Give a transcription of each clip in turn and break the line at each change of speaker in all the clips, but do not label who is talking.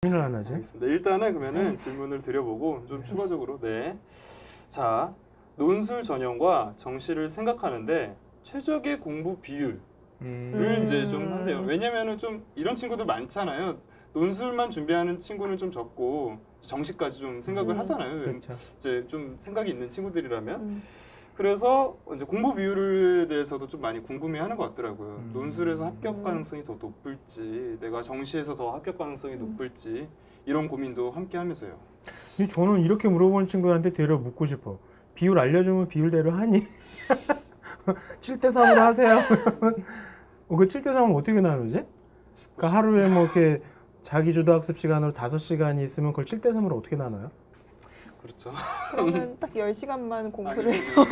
고민을 안 하지?
알겠습니다. 일단은 그러면은 질문을 드려보고 좀 추가적으로 자, 논술 전형과 정시를 생각하는데 최적의 공부 비율을 이제 좀 한대요. 왜냐면은 좀 이런 친구들 많잖아요. 논술만 준비하는 친구는 좀 적고 정시까지 좀 생각을 하잖아요.
그렇죠.
이제 좀 생각이 있는 친구들이라면. 그래서 이제 공부 비율에 대해서도 좀 많이 궁금해하는 것 같더라고요. 논술에서 합격 가능성이 더 높을지, 내가 정시에서 더 합격 가능성이 높을지 이런 고민도 함께 하면서요.
근데 저는 이렇게 물어보는 친구한테 되려 묻고 싶어. 비율 알려주면 비율대로 하니? 7대 3으로 하세요. 그 7대 3은 어떻게 나누지? 그러니까 하루에 뭐 이렇게 자기주도 학습 시간으로 5시간이 있으면 그걸 7대 3으로 어떻게 나눠요?
그렇죠.
그러면 딱 10시간만 공부를 해서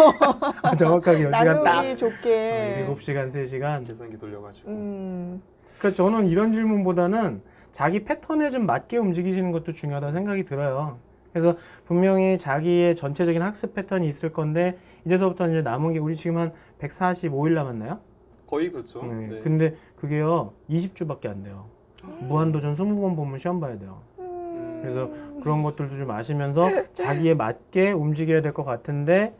정확하게 10시간 딱.
나누기 좋게
7시간, 3시간.
계산기 돌려가지고.
그러니까 저는 이런 질문보다는 자기 패턴에 좀 맞게 움직이시는 것도 중요하다고 생각이 들어요. 그래서 분명히 자기의 전체적인 학습 패턴이 있을 건데 이제서부터 이제 남은 게 우리 지금 한 145일 남았나요?
거의 그렇죠.
네.
네.
근데 그게요 20주밖에 안 돼요. 무한도전 20번 보면 시험 봐야 돼요. 그래서 그런 것들도 좀 아시면서 자기에 맞게 움직여야 될 것 같은데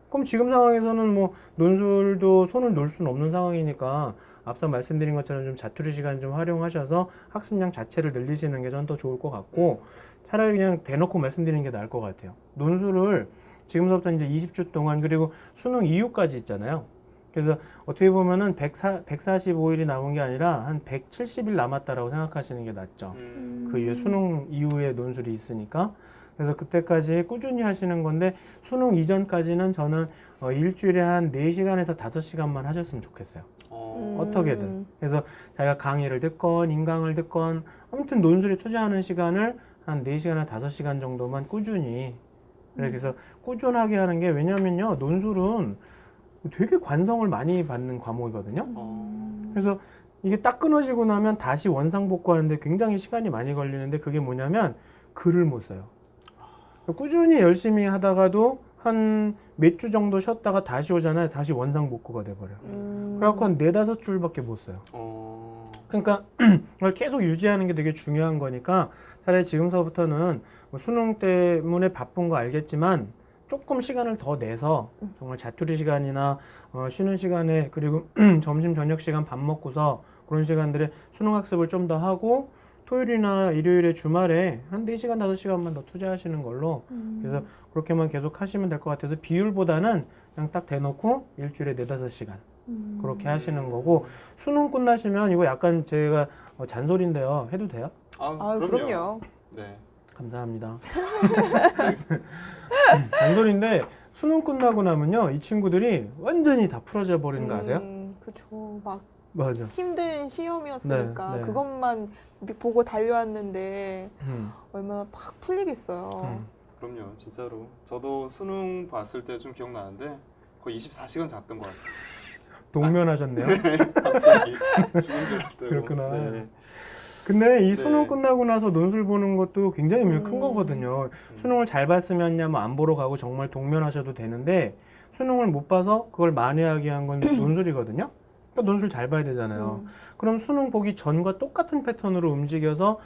그럼 지금 상황에서는 뭐 논술도 손을 놓을 수는 없는 상황이니까 앞서 말씀드린 것처럼 좀 자투리 시간 좀 활용하셔서 학습량 자체를 늘리시는 게 전 더 좋을 것 같고 차라리 그냥 대놓고 말씀드리는 게 나을 것 같아요. 논술을 지금서부터 이제 20주 동안 그리고 수능 이후까지 있잖아요. 그래서 어떻게 보면은 145일이 남은 게 아니라 한 170일 남았다라고 생각하시는 게 낫죠. 그 이후에 수능 이후에 논술이 있으니까. 그래서 그때까지 꾸준히 하시는 건데 수능 이전까지는 저는 일주일에 한 4시간에서 5시간만 하셨으면 좋겠어요. 어떻게든. 그래서 자기가 강의를 듣건 인강을 듣건 아무튼 논술에 투자하는 시간을 한 4시간에서 5시간 정도만 꾸준히 그래서 꾸준하게 하는 게 왜냐면요 논술은 되게 관성을 많이 받는 과목이거든요. 그래서 이게 딱 끊어지고 나면 다시 원상복구하는데 굉장히 시간이 많이 걸리는데 그게 뭐냐면 글을 못 써요. 꾸준히 열심히 하다가도 한 몇 주 정도 쉬었다가 다시 오잖아요. 다시 원상복구가 돼버려요. 그래갖고 한 4-5줄밖에 못 써요. 그러니까 그걸 계속 유지하는 게 되게 중요한 거니까 차라리 지금서부터는 뭐 수능 때문에 바쁜 거 알겠지만 조금 시간을 더 내서 정말 자투리 시간이나 쉬는 시간에 그리고 점심 저녁 시간 밥 먹고서 그런 시간들에 수능 학습을 좀 더 하고 토요일이나 일요일에 주말에 한 4시간 5시간만 더 투자하시는 걸로 그래서 그렇게만 계속 하시면 될 것 같아서 비율보다는 그냥 딱 대놓고 일주일에 4-5시간 그렇게 하시는 거고 수능 끝나시면 이거 약간 제가 잔소리인데요 해도 돼요?
그럼요.
네.
감사합니다. 잔소리인데 수능 끝나고 나면요 이 친구들이 완전히 다 풀어져 버리는 거 아세요?
그쵸. 막
맞아.
힘든 시험이었으니까
네, 네.
그것만 보고 달려왔는데 얼마나 팍 풀리겠어요.
그럼요. 진짜로. 저도 수능 봤을 때 좀 기억나는데 거의 24시간 잤던 것 같아요.
동면하셨네요.
갑자기 죽은 줄 알았다고.
그렇구나.
네.
근데 이 수능
네.
끝나고 나서 논술 보는 것도 굉장히 큰 거거든요. 수능을 잘 봤으면야 뭐 안 보러 가고 정말 동면하셔도 되는데 수능을 못 봐서 그걸 만회하게 한 건 논술이거든요. 그러니까 논술 잘 봐야 되잖아요. 그럼 수능 보기 전과 똑같은 패턴으로 움직여서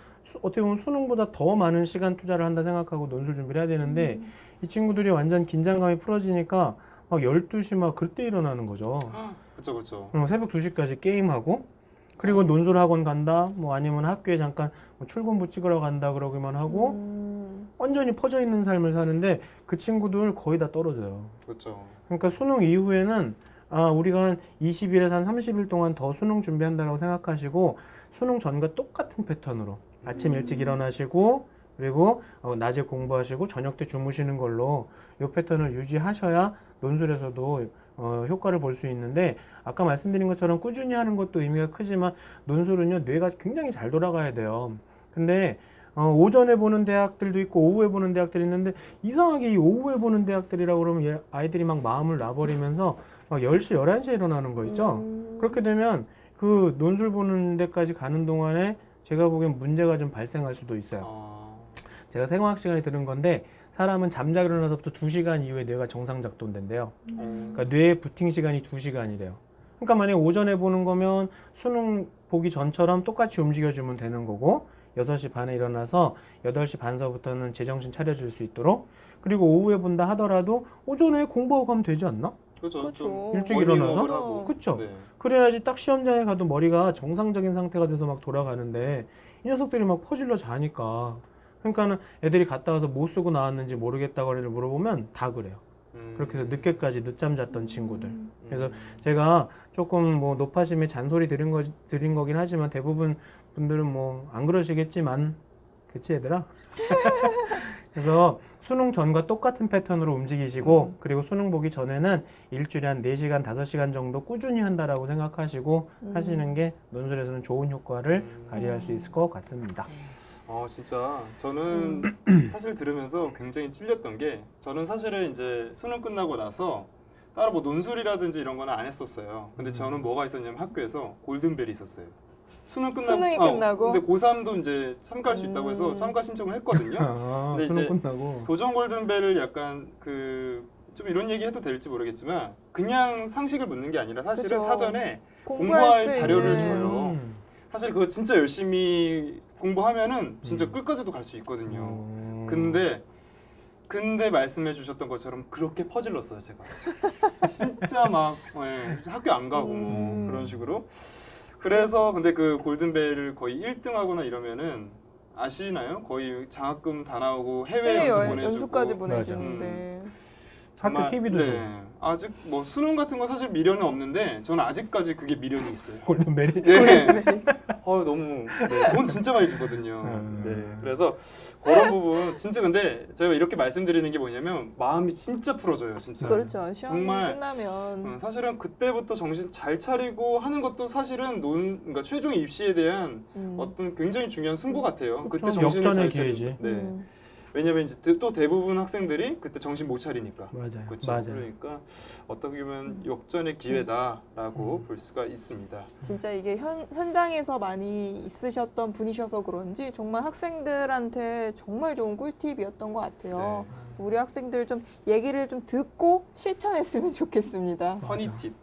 어떻게 보면 수능보다 더 많은 시간 투자를 한다 생각하고 논술 준비를 해야 되는데 이 친구들이 완전 긴장감이 풀어지니까 막 12시 막 그때 일어나는 거죠.
그렇죠, 그렇죠.
새벽 2시까지 게임하고 그리고 논술 학원 간다 뭐 아니면 학교에 잠깐 뭐 출근부 찍으러 간다 그러기만 하고 완전히 퍼져 있는 삶을 사는데 그 친구들 거의 다 떨어져요.
그렇죠.
그러니까 수능 이후에는 우리가 한 20일에서 한 30일 동안 더 수능 준비한다고 생각하시고 수능 전과 똑같은 패턴으로 아침 일찍 일어나시고 그리고 낮에 공부하시고 저녁 때 주무시는 걸로 이 패턴을 유지하셔야 논술에서도 효과를 볼 수 있는데 아까 말씀드린 것처럼 꾸준히 하는 것도 의미가 크지만 논술은요 뇌가 굉장히 잘 돌아가야 돼요. 근데 오전에 보는 대학들도 있고 오후에 보는 대학들이 있는데 이상하게 이 오후에 보는 대학들이라고 그러면 아이들이 막 마음을 놔버리면서 막 10시, 11시에 일어나는 거 있죠. 그렇게 되면 그 논술 보는 데까지 가는 동안에 제가 보기엔 문제가 좀 발생할 수도 있어요. 제가 생화학 시간에 들은 건데 사람은 잠자기 일어나서부터 2시간 이후에 뇌가 정상 작동된대요. 그러니까 뇌의 부팅 시간이 2시간이래요. 그러니까 만약에 오전에 보는 거면 수능 보기 전처럼 똑같이 움직여주면 되는 거고 6시 반에 일어나서 8시 반서부터는 제정신 차려질 수 있도록 그리고 오후에 본다 하더라도 오전에 공부하고 가면 되지 않나?
그렇죠.
그렇죠.
좀
일찍
워밍업을
일어나서?
하고.
그쵸?
네.
그래야지 딱 시험장에 가도 머리가 정상적인 상태가 돼서 막 돌아가는데 이 녀석들이 막 퍼질러 자니까 그러니까는 애들이 갔다 와서 뭐 쓰고 나왔는지 모르겠다고를 물어보면 다 그래요. 그렇게 해서 늦게까지 늦잠 잤던 친구들. 그래서 제가 조금 뭐 노파심에 잔소리 드린 거긴 하지만 대부분 분들은 뭐 안 그러시겠지만 그치 얘들아? 그래서 수능 전과 똑같은 패턴으로 움직이시고 그리고 수능 보기 전에는 일주일에 한 4시간, 5시간 정도 꾸준히 한다라고 생각하시고 하시는 게 논술에서는 좋은 효과를 발휘할 수 있을 것 같습니다.
진짜 저는 사실 들으면서 굉장히 찔렸던 게 저는 사실은 이제 수능 끝나고 나서 따로 뭐 논술이라든지 이런 거는 안 했었어요. 근데 저는 뭐가 있었냐면 학교에서 골든벨이 있었어요. 수능이
끝나고?
근데 고3도 이제 참가할 수 있다고 해서 참가 신청을 했거든요. 근데
수능
이제
끝나고
도전 골든벨을 약간 좀 이런 얘기 해도 될지 모르겠지만 그냥 상식을 묻는 게 아니라 사실은
그쵸.
사전에
공부할
공부할
수
자료를
있는.
줘요. 사실 그거 진짜 열심히 공부하면은 진짜 끝까지도 갈 수 있거든요.
음.
근데 말씀해 주셨던 것처럼 그렇게 퍼질렀어요, 제가. 진짜 막 학교 안 가고 뭐 그런 식으로. 그래서 근데 그 골든벨을 거의 1등하거나 이러면은 아시나요? 거의 장학금 다 나오고 해외 연수 보내주고
연수까지 보내주는데
학교 TV도
네.
줘.
아직 뭐 수능 같은 거 사실 미련은 없는데 저는 아직까지 그게 미련이 있어요.
골든벨이
네. 너무 돈 진짜 많이 주거든요. 네. 그래서 그런 부분 진짜 근데 제가 이렇게 말씀드리는 게 뭐냐면 마음이 진짜 풀어져요, 진짜.
그렇죠. 시험
정말,
끝나면
사실은 그때부터 정신 잘 차리고 하는 것도 사실은 그러니까 최종 입시에 대한 어떤 굉장히 중요한 승부 같아요.
그쵸.
그때 정신을
역전의
잘
기회지.
차리고. 네. 왜냐면 이제 또 대부분 학생들이 그때 정신 못 차리니까.
맞아요.
그렇죠.
맞아요.
그러니까 어떻게 보면 역전의 기회다라고 볼 수가 있습니다.
진짜 이게 현장에서 많이 있으셨던 분이셔서 그런지 정말 학생들한테 정말 좋은 꿀팁이었던 것 같아요.
네.
우리 학생들 좀 얘기를 좀 듣고 실천했으면 좋겠습니다.
허니 팁.